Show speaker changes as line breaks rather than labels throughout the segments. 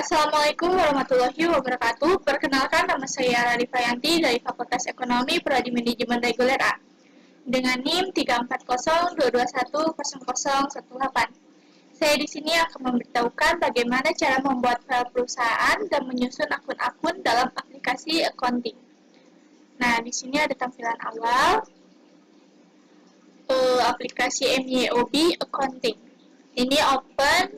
Assalamualaikum warahmatullahi wabarakatuh. Perkenalkan, nama saya Rari Fayanti dari Fakultas Ekonomi Prodi Manajemen Reguler A dengan NIM 34022100018. Saya di sini akan memberitahukan bagaimana cara membuat file perusahaan dan menyusun akun-akun dalam aplikasi accounting. Nah, di sini ada tampilan awal aplikasi MYOB Accounting. Ini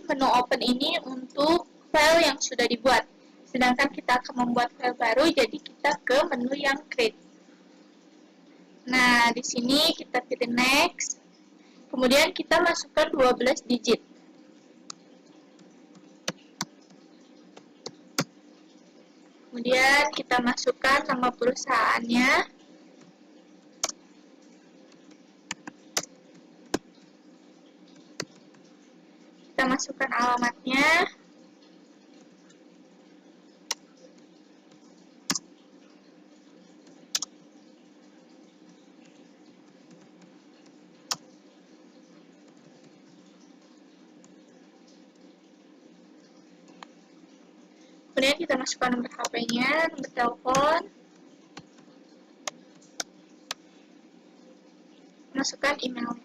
menu open ini untuk file yang sudah dibuat. Sedangkan kita akan membuat file baru, jadi kita ke menu yang create. Nah, di sini kita pilih next. Kemudian kita masukkan 12 digit. Kemudian kita masukkan nama perusahaannya. Kita masukkan alamatnya. Kemudian kita masukkan nomor HP-nya, nomor telepon. Masukkan emailnya.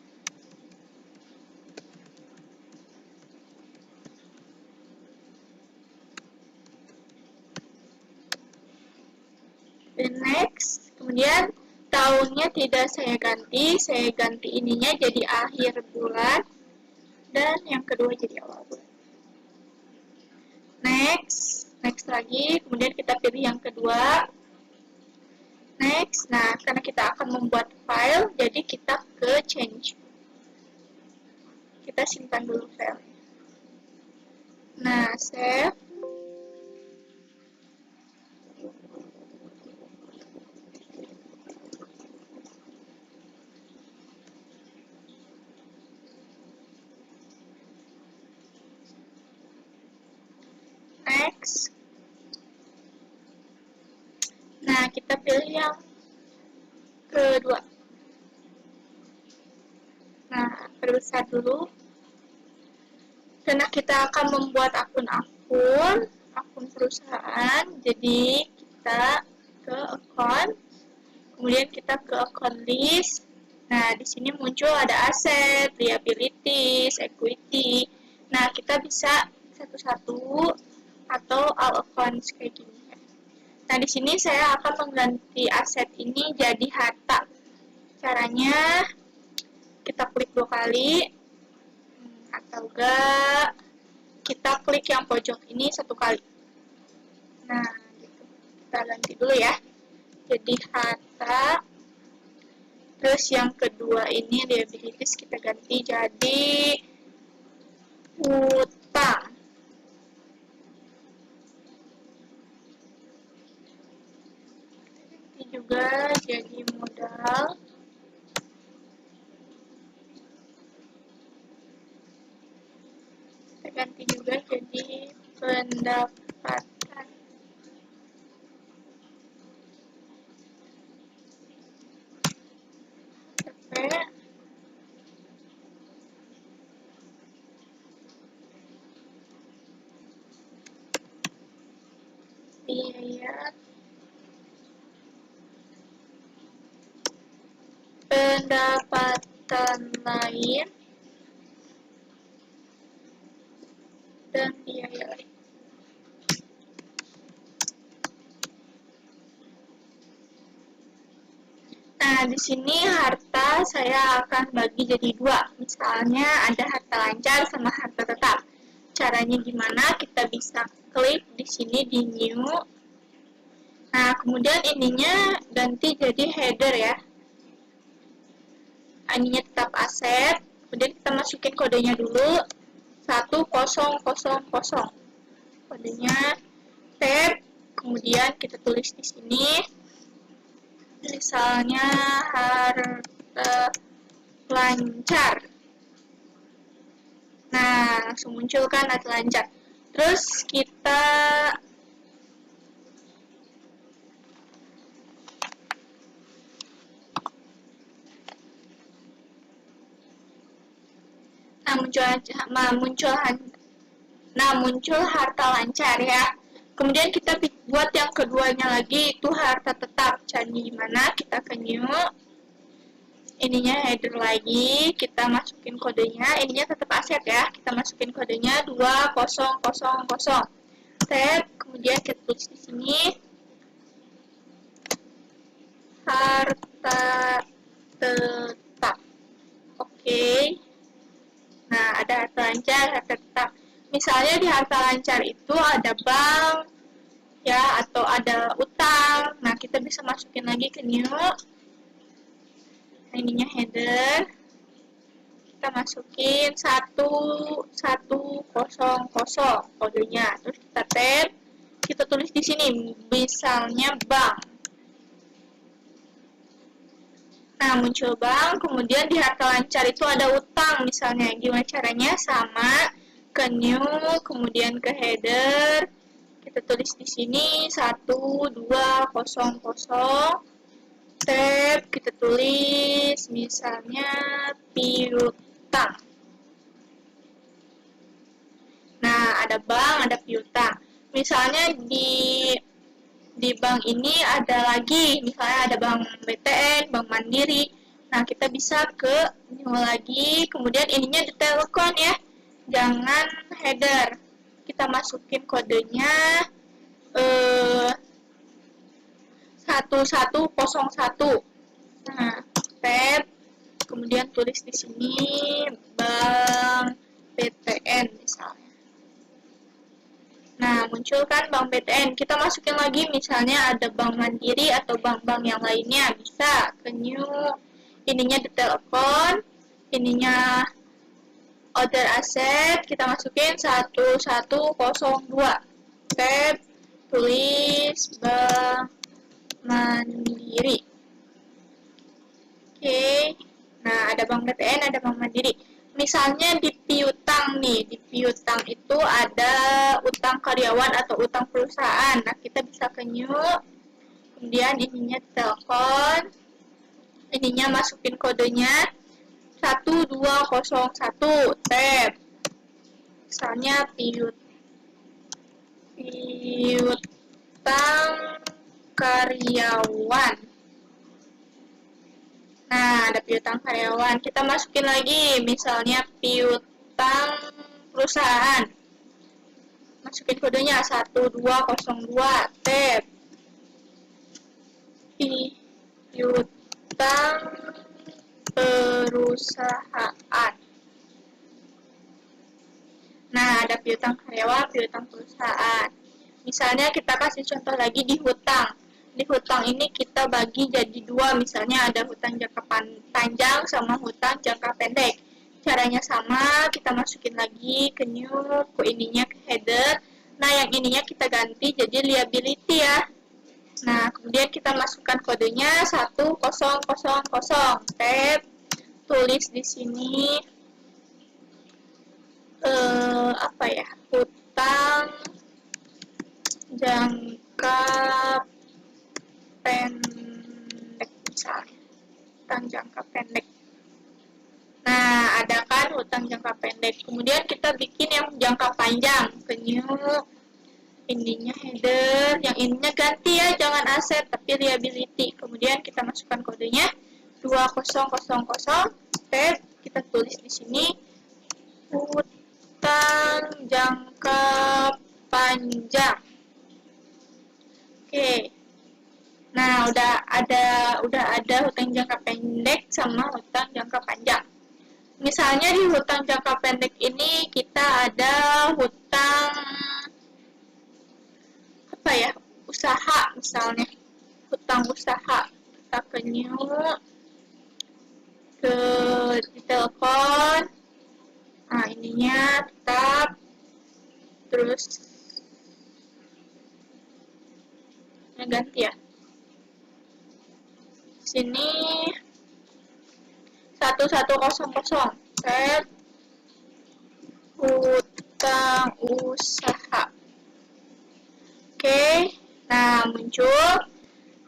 Dan next, kemudian tahunnya tidak saya ganti ininya jadi akhir bulan, dan yang kedua jadi awal bulan. Next lagi, kemudian kita pilih yang kedua. Next, nah karena kita akan membuat file, jadi kita ke change. Kita simpan dulu file. Nah, save. Next. Nah, kita pilih yang kedua. Nah, perbesar dulu. Karena kita akan membuat akun perusahaan, jadi kita ke account, kemudian kita ke account list. Nah, di sini muncul ada aset, liabilities, equity. Nah, kita bisa satu-satu atau all accounts kayak gini. Nah, di sini saya akan mengganti aset ini jadi harta. Caranya kita klik 2 kali, atau enggak kita klik yang pojok ini 1 kali. Nah, gitu. Kita ganti dulu ya. Jadi harta. Terus yang kedua ini liabilities kita ganti jadi utang. Ini juga jadi modal. Kita ganti juga jadi pendapatan. Biaya pendapatan lain dan biaya lain. Nah, di sini harta saya akan bagi jadi 2. Misalnya ada harta lancar sama harta tetap. Caranya gimana? Kita bisa klik di sini di new. Nah, kemudian ininya ganti jadi header ya. Ininya tetap aset. Kemudian kita masukin kodenya dulu 1000. Kodenya tab. Kemudian kita tulis di sini. Misalnya harta lancar. Nah, langsung muncul kan harta lancar. Terus kita muncul Nah, muncul harta lancar ya. Kemudian kita buat yang keduanya lagi, itu harta tetap. Jadi gimana? Kita ke new, ininya header lagi, kita masukin kodenya, ininya tetap aset ya. Kita masukin kodenya 2000. Tab, kemudian kita tulis di sini harta tetap. Oke. Nah, ada harta lancar, harta tetap. Misalnya di harta lancar itu ada bank, ya, atau ada utang. Nah, kita bisa masukin lagi ke new. Nah, ininya header. Kita masukin 1100 kodenya. Terus kita tab. Kita tulis di sini, misalnya bank. Nah, muncul bank, kemudian di harta lancar itu ada utang misalnya. Gimana caranya? Sama, ke new, kemudian ke header. Kita tulis di sini 1200. Tab, kita tulis misalnya piutang. Nah, ada bank, ada piutang. Misalnya di bank ini ada lagi, misalnya ada bank BTN, bank Mandiri. Nah, kita bisa ke new lagi, kemudian ininya detail account ya, jangan header. Kita masukin kodenya 1101. Nah, tab, kemudian tulis di sini bank BTN misalnya. Nah, muncul kan bank BTN. Kita masukin lagi misalnya ada bank Mandiri atau bank-bank yang lainnya. Bisa ke new, ininya detail account, ininya order asset, kita masukin 1102. Tab, tulis bank Mandiri. Oke. Nah, ada bank BTN, ada bank Mandiri. Misalnya di piutang nih, di piutang itu ada utang karyawan atau utang perusahaan. Nah, kita bisa ke new, kemudian ininya telepon, ininya masukin kodenya 1201, tab. Misalnya piutang karyawan. Nah, ada piutang karyawan. Kita masukin lagi, misalnya piutang perusahaan. Masukin kodenya 1202, tab. Piutang perusahaan. Nah, ada piutang karyawan, piutang perusahaan. Misalnya kita kasih contoh lagi di hutang. Di hutang ini kita bagi jadi dua, misalnya ada hutang jangka panjang sama hutang jangka pendek. Caranya sama, kita masukin lagi ke new, ke ininya ke header. Nah, yang ininya kita ganti jadi liability ya. Nah, kemudian kita masukkan kodenya 1000. Tab, tulis di sini apa ya? Hutang jangka pendek misalnya. Hutang jangka pendek. Nah, ada kan hutang jangka pendek. Kemudian kita bikin yang jangka panjang. Ke new, ininya header, yang ininya ganti ya, jangan aset tapi liability. Kemudian kita masukkan kodenya 2000. Tab, kita tulis di sini hutang jangka panjang. Oke. Nah, udah ada hutang jangka pendek sama hutang jangka panjang. Misalnya di hutang jangka pendek ini kita ada hutang apa ya? Usaha misalnya. Hutang usaha. Kita ke new, ke di telepon. Nah, ininya tetap, terus ganti ya. Sini 1100. Set hutang usaha. Oke. Nah, muncul.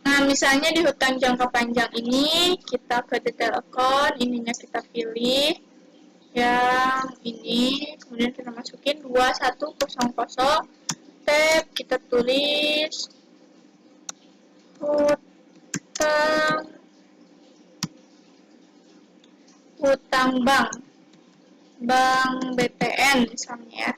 Nah, misalnya di hutang jangka panjang ini kita ke detail account, ininya kita pilih. yang ini, kemudian kita masukin 2100, tab, kita tulis hutang bank BTN misalnya ya.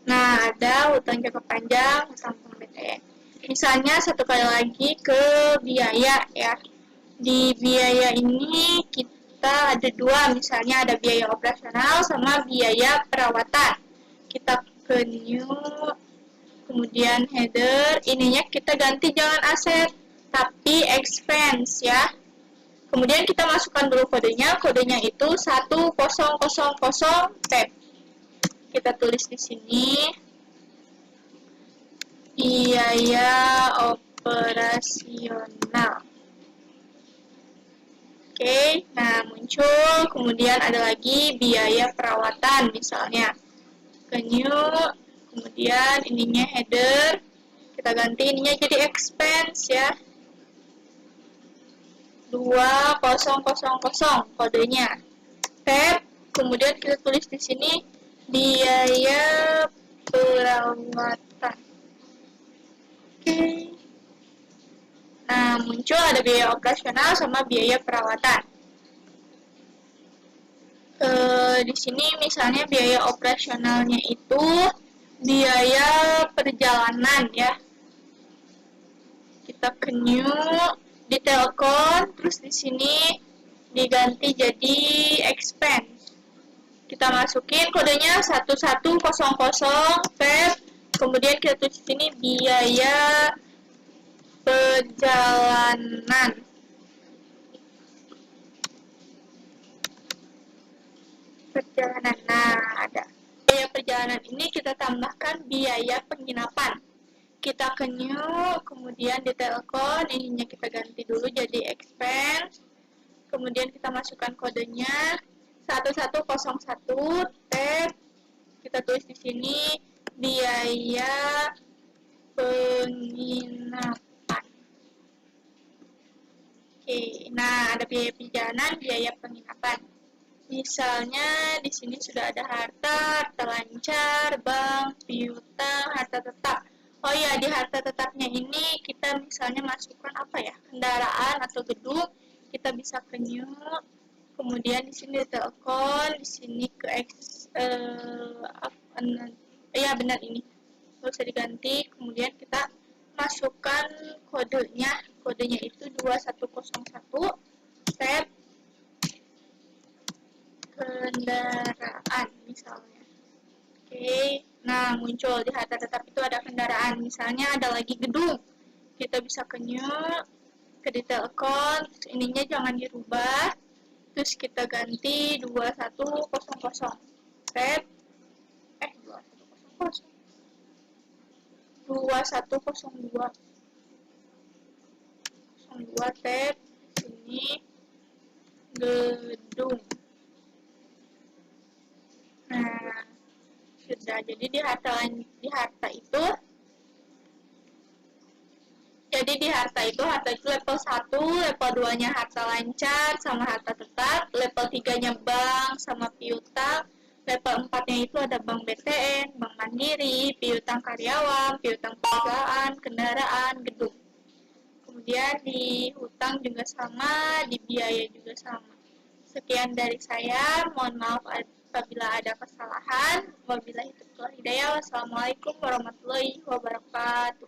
Nah, ada hutang jangka panjang, hutang bank BTN. Misalnya satu kali lagi ke biaya ya. Di biaya ini kita ada dua, misalnya ada biaya operasional sama biaya perawatan. Kita ke new, kemudian header, ininya kita ganti jangan aset, tapi expense ya. Kemudian kita masukkan dulu kodenya itu 1000 tab. Kita tulis di sini biaya operasional. Oke, nah muncul, kemudian ada lagi biaya perawatan misalnya. Ke new, kemudian ininya header, kita ganti ininya jadi expense ya. 2000 kodenya. Tab, kemudian kita tulis di sini biaya perawatan. Oke. Nah, muncul ada biaya operasional sama biaya perawatan. Di sini misalnya biaya operasionalnya itu biaya perjalanan ya. Kita ke new, di Telkom, terus di sini diganti jadi expense. Kita masukin kodenya 1100 tab, kemudian kita tulis di sini biaya perjalanan. Nah, ada biaya perjalanan ini kita tambahkan biaya penginapan. Kita ke new, kemudian di Telkom, ininya kita ganti dulu jadi expense. Kemudian kita masukkan kodenya 1101 tab. Kita tulis di sini biaya penginapan. Oke, nah ada biaya perjalanan, biaya penginapan. Misalnya di sini sudah ada harta lancar, bank, piutang, harta tetap. Oh ya, di harta tetapnya ini kita misalnya masukkan apa ya? Kendaraan atau gedung, kita bisa ke new. Kemudian di sini Telkom, di sini ke ya benar ini. Nggak usah diganti. Kemudian kita masukkan kodenya itu 2101 tab kendaraan misalnya. Oke, nah muncul di harta tetap itu ada kendaraan, misalnya ada lagi gedung. Kita bisa ke new, ke detail account, ininya jangan dirubah. Terus kita ganti 2100 tab 2102 tab sini gedung. Nah, sudah. Jadi di harta itu level 1, level 2-nya harta lancar sama harta tetap, level 3-nya bank sama piutang, level 4-nya itu ada bank BTN, bank mandiri, piutang karyawan, piutang perusahaan, kendaraan, gedung. Kemudian di hutang juga sama, di biaya juga sama. Sekian dari saya, mohon maaf apabila ada kesalahan. Wabillahi taufiq wal hidayah. Wassalamualaikum warahmatullahi wabarakatuh.